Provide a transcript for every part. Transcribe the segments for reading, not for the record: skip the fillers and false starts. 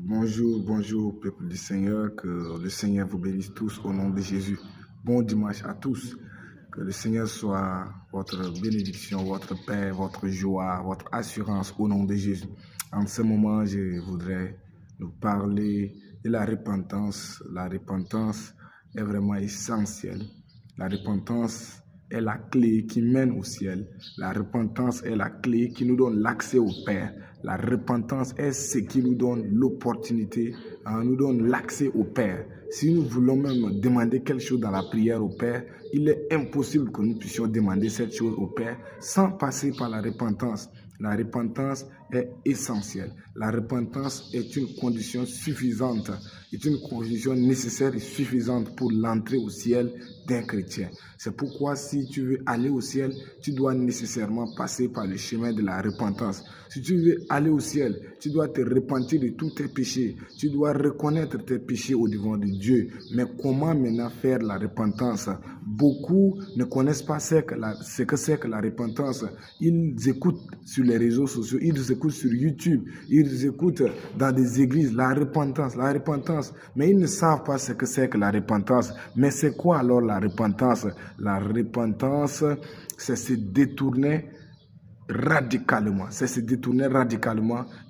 Bonjour, bonjour, peuple du Seigneur, que le Seigneur vous bénisse tous au nom de Jésus. Bon dimanche à tous. Que le Seigneur soit votre bénédiction, votre paix, votre joie, votre assurance au nom de Jésus. En ce moment, je voudrais nous parler de la repentance. La repentance est vraiment essentielle. La repentance est la clé qui mène au ciel. La repentance est la clé qui nous donne l'accès au Père. La repentance est ce qui nous donne l'opportunité, nous donne l'accès au Père. Si nous voulons même demander quelque chose dans la prière au Père, il est impossible que nous puissions demander cette chose au Père sans passer par la repentance. La repentance est essentielle. La repentance est une condition suffisante, est une condition nécessaire et suffisante pour l'entrée au ciel d'un chrétien. C'est pourquoi si tu veux aller au ciel, tu dois nécessairement passer par le chemin de la repentance. Si tu veux aller au ciel, tu dois te repentir de tous tes péchés. Tu dois reconnaître tes péchés au devant de Dieu. Mais comment maintenant faire la repentance? Beaucoup ne connaissent pas ce que c'est que la repentance. Ils écoutent sur les réseaux sociaux, ils écoutent sur YouTube, ils écoutent dans des églises la repentance, mais ils ne savent pas ce que c'est que la repentance. Mais c'est quoi alors la repentance? La repentance, c'est se détourner radicalement,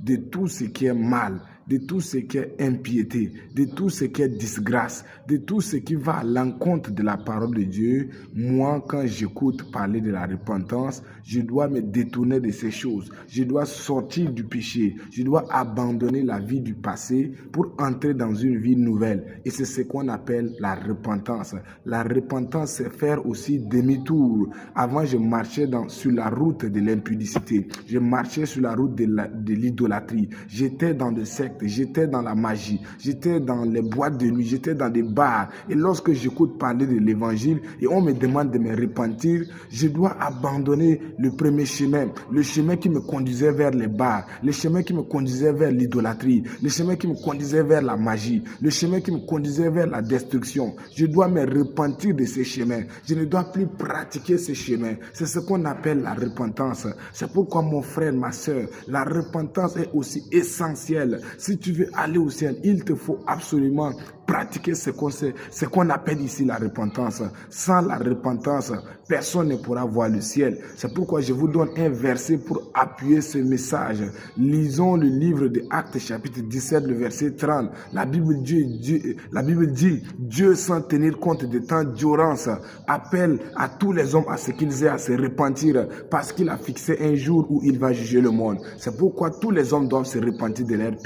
de tout ce qui est mal, de tout ce qui est impiété, de tout ce qui est disgrâce, de tout ce qui va à l'encontre de la parole de Dieu. Moi, quand j'écoute parler de la repentance, je dois me détourner de ces choses. Je dois sortir du péché. Je dois abandonner la vie du passé pour entrer dans une vie nouvelle. Et c'est ce qu'on appelle la repentance. La repentance, c'est faire aussi demi-tour. Avant, je marchais sur la route de l'impudicité. Je marchais sur la route de l'idolâtrie. J'étais dans des sectes. J'étais dans la magie, j'étais dans les boîtes de nuit, j'étais dans des bars. Et lorsque j'écoute parler de l'évangile et on me demande de me repentir, je dois abandonner le premier chemin, le chemin qui me conduisait vers les bars, le chemin qui me conduisait vers l'idolâtrie, le chemin qui me conduisait vers la magie, le chemin qui me conduisait vers la destruction. Je dois me repentir de ces chemins. Je ne dois plus pratiquer ces chemins. C'est ce qu'on appelle la repentance. C'est pourquoi mon frère, ma soeur, la repentance est aussi essentielle. Si tu veux aller au ciel, il te faut absolument pratiquer ce qu'on appelle ici la repentance. Sans la repentance, personne ne pourra voir le ciel. C'est pourquoi je vous donne un verset pour appuyer ce message. Lisons le livre de Actes chapitre 17, le verset 30. La Bible dit, Dieu sans tenir compte des temps d'ignorance appelle à tous les hommes à ce qu'ils aient à se repentir parce qu'il a fixé un jour où il va juger le monde. C'est pourquoi tous les hommes doivent se repentir de leur péché.